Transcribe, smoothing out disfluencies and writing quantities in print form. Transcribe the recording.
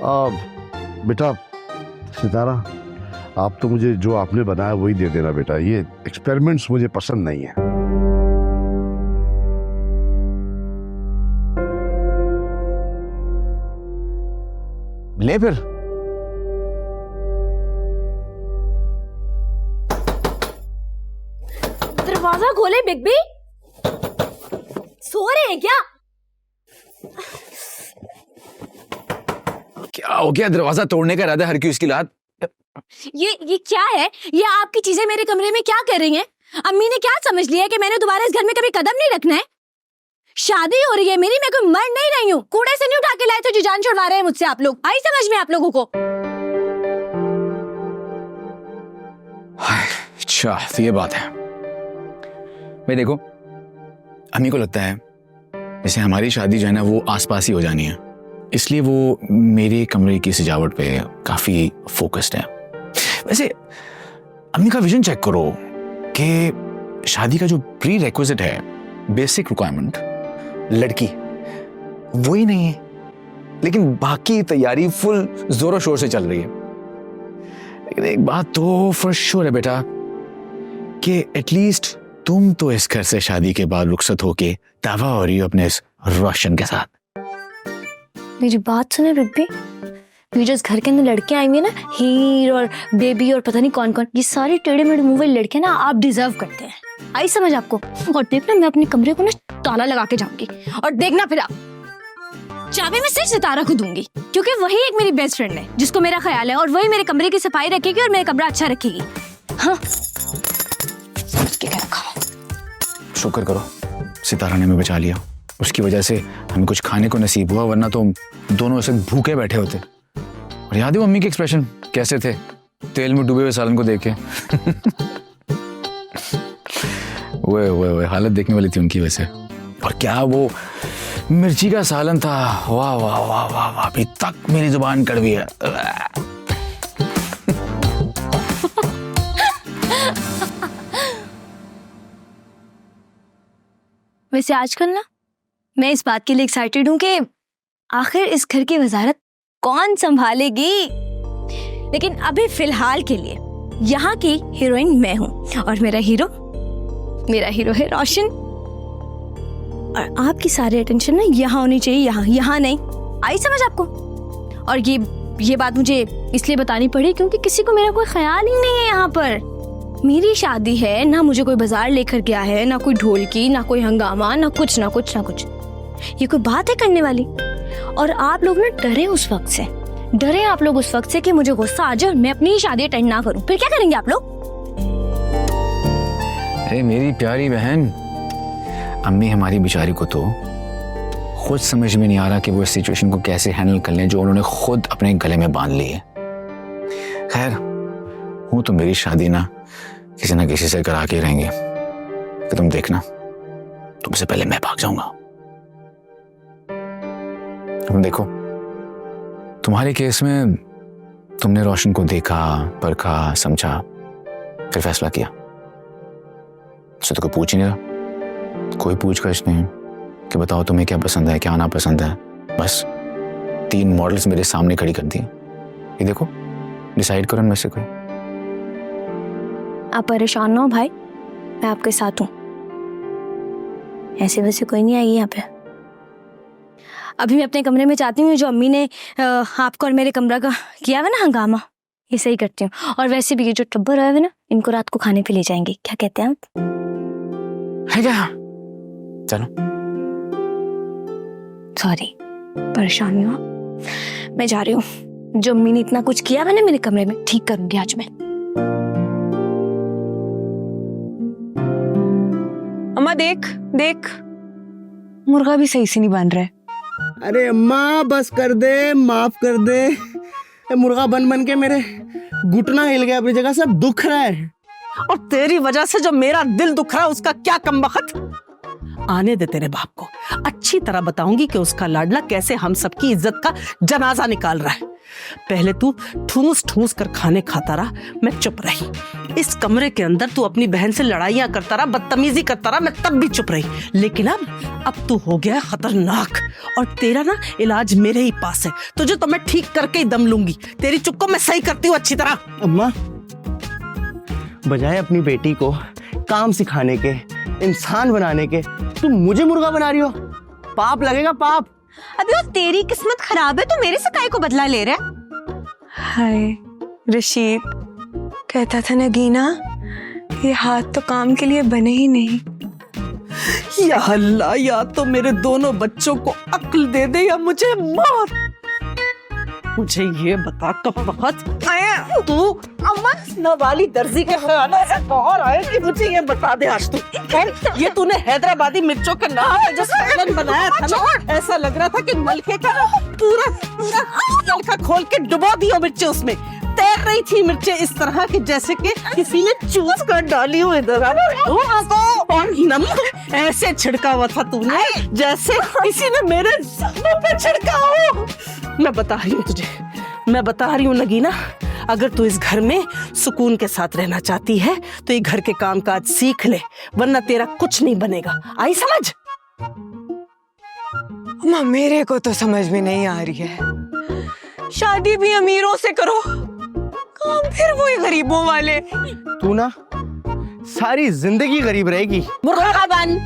बेटा सितारा, आप तो मुझे जो आपने बनाया वही दे देना बेटा, ये एक्सपेरिमेंट्स मुझे पसंद नहीं है। ले फिर। दरवाजा खोले बिग बी, सो रहे हैं क्या? क्या हो गया? दरवाजा तोड़ने का इरादा हर की उसकी लात। ये क्या है? ये आपकी चीजें मेरे कमरे में क्या कर रही हैं? अम्मी ने क्या समझ लिया है कि मैंने दोबारा इस घर में कभी कदम नहीं रखना है? शादी हो रही है मेरी, मैं कोई मर नहीं रही हूँ। कूड़े से नहीं उठा के लाए थे जो जान छुड़वा रहे हैं मुझसे आप लोग। आई समझ में आप लोगों को? अच्छा तो ये बात है। भाई देखो, अम्मी को लगता है जैसे हमारी शादी जो है ना वो आसपास ही हो जानी है, इसलिए वो मेरे कमरे की सजावट पे काफी फोकस्ड है। वैसे अम्मी का विजन चेक करो कि शादी का जो प्री रिक्विजिट है, बेसिक रिक्वायरमेंट, लड़की वो ही नहीं है, लेकिन बाकी तैयारी फुल जोरों शोर से चल रही है। लेकिन एक बात तो फॉर श्योर है बेटा कि एटलीस्ट तुम तो इस घर से शादी के बाद रुखसत होके दावा हो रही हो अपने इस रोशन के साथ। मेरी बात सुने बिब्बी, ये जो इस घर के अंदर लड़कियां आई हुई है ना, हीर और बेबी और पता नहीं कौन कौन, ये सारी टेढ़े मेढ़े मुंह वाली लड़कियां ना आप डिजर्व करते हैं। आई समझ आपको? और देखना मैं अपने कमरे को ना ताला लगा के जाऊंगी, और देखना फिर आप चाबी मैं सिर्फ सितारा को दूंगी, क्योंकि वही एक मेरी बेस्ट फ्रेंड है जिसको मेरा ख्याल है, और वही मेरे कमरे की सफाई रखेगी और मेरा कमरा अच्छा रखेगी। हाँ समझ के क्या रखा। शुक्र करो सितारा ने हमें बचा लिया, उसकी वजह से हमें कुछ खाने को नसीब हुआ, वरना तो दोनों ऐसे भूखे बैठे होते। और याद है मम्मी के एक्सप्रेशन कैसे थे तेल में डूबे हुए सालन को देख के? वो हालत देखने वाली थी उनकी वैसे। और क्या वो मिर्ची का सालन था, वाह वाह वाह वाह वाह, अभी तक मेरी जुबान कड़वी है। वैसे आजकल ना मैं इस बात के लिए एक्साइटेड हूँ कि आखिर इस घर की वजारत कौन संभालेगी। लेकिन अभी फिलहाल के लिए यहाँ की हीरोइन मैं हूँ, और मेरा हीरो है रोशन। और आपकी सारी अटेंशन ना यहाँ होनी चाहिए, यहाँ नहीं। आई समझ आपको? और ये बात मुझे इसलिए बतानी पड़ी क्योंकि किसी को मेरा कोई ख्याल ही नहीं है यहाँ पर। मेरी शादी है ना, मुझे कोई बाजार लेकर गया है, ना कोई ढोलकी, ना कोई हंगामा, ना कुछ। ये कोई बात है करने वाली? और आप लोग ना डरे आप लोग उस वक्त से कि मुझे गुस्सा आ जाए और मैं अपनी ही शादी अटेंड ना करूं। फिर क्या करेंगे आप लोग? अरे मेरी प्यारी बहन, अम्मी हमारी बेचारी को तो खुद समझ में नहीं आ रहा कि वो इस सिचुएशन को कैसे हैंडल कर लें जो उन्होंने खुद अपने गले में बांध ली है। खैर हूं तो मेरी शादी ना किसी से करा के रहेंगे कि तुम देखना, तुमसे पहले मैं भाग जाऊंगा। तुम देखो, तुम्हारे केस में तुमने रोशन को देखा, परखा, समझा, फिर फैसला किया। उससे तो कोई पूछ ही नहीं रहा, कोई पूछताछ नहीं कि बताओ तुम्हें क्या पसंद है, क्या नापसंद है। बस 3 मॉडल्स मेरे सामने खड़ी कर दी, ये देखो डिसाइड करो इनमें से कोई। आप परेशान ना हो भाई, मैं आपके साथ हूँ। ऐसे वैसे कोई नहीं आएगी यहाँ पे। अभी मैं अपने कमरे में चाहती हूँ जो अम्मी ने आपको और मेरे कमरा का किया हुआ ना हंगामा, ये सही करती हूँ। और वैसे भी ये जो टब्बर आए हुए ना, इनको रात को खाने पे ले जाएंगे। क्या कहते हैं आप? है क्या? चलो। सॉरी, परेशान नहीं हो, मैं जा रही हूँ। जो अम्मी ने इतना कुछ किया हुआ ना मेरे कमरे में, ठीक करूंगी आज मैं। अम्मा देख मुर्गा भी सही से नहीं बन रहा है। अरे अम्मा बस कर दे, माफ कर दे। मुर्गा बन के मेरे घुटना हिल गया अपनी जगह, सब दुख रहा है। और तेरी वजह से जो मेरा दिल दुख रहा है उसका क्या कम बखत। आने दे तेरे बाप को, अच्छी तरह बताऊंगी कि उसका लाडला कैसे हम सबकी इज्जत का जनाजा निकाल रहा है। पहले तू ठूस ठूस कर खाने खाता रहा, मैं चुप रही। इस कमरे के अंदर तू अपनी बहन से लड़ाइयां करता रहा, बदतमीजी करता रहा, मैं तब भी चुप रही। लेकिन अब तू हो गया खतरनाक, और तेरा ना इलाज मेरे ही पास है। तुझे तो मैं ठीक करके ही दम लूंगी। तेरी चुप को मैं सही करती हूँ अच्छी तरह। अम्मा, बजाय अपनी बेटी को काम सिखाने के, इंसान बनाने के, तुम मुझे मुर्गा बना रही हो। पाप लगेगा, पाप। अभी वो तेरी किस्मत खराब है तो मेरे से काहे को बदला ले रहा है? हाय रशीद, कहता था नगीना ये हाथ तो काम के लिए बने ही नहीं। या अल्लाह, या तो मेरे दोनों बच्चों को अक्ल दे दे या मुझे मार। मुझे ये बता कब वक्त आया तू अम्मा नवाली दर्जी के खाने से बाहर आए कि मुझे ये बता दे आज तू। ये तूने हैदराबादी मिर्चों के नाम पे जो सालन बनाया था ना, ऐसा लग रहा था कि मलके का पूरा पूरा नलका खोल के डुबो दियो मिर्चें उसमें। तैर रही थी मिर्चें इस तरह कि जैसे कि किसी ने चूस कर डाली हो इधर। और नमक ऐसे छिड़का हुआ था तूने जैसे किसी ने मेरे मुंह पे छिड़का हो। मैं बता रही हूँ तुझे, मैं बता रही हूँ नगीना, अगर तू इस घर में सुकून के साथ रहना चाहती है तो ये घर के कामकाज सीख ले, वरना तेरा कुछ नहीं बनेगा। आई समझ? अम्मा मेरे को तो समझ में नहीं आ रही है। शादी भी अमीरों से करो, काम फिर वही गरीबों वाले। तू ना सारी जिंदगी गरीब रहेगी। मुर्गा बन।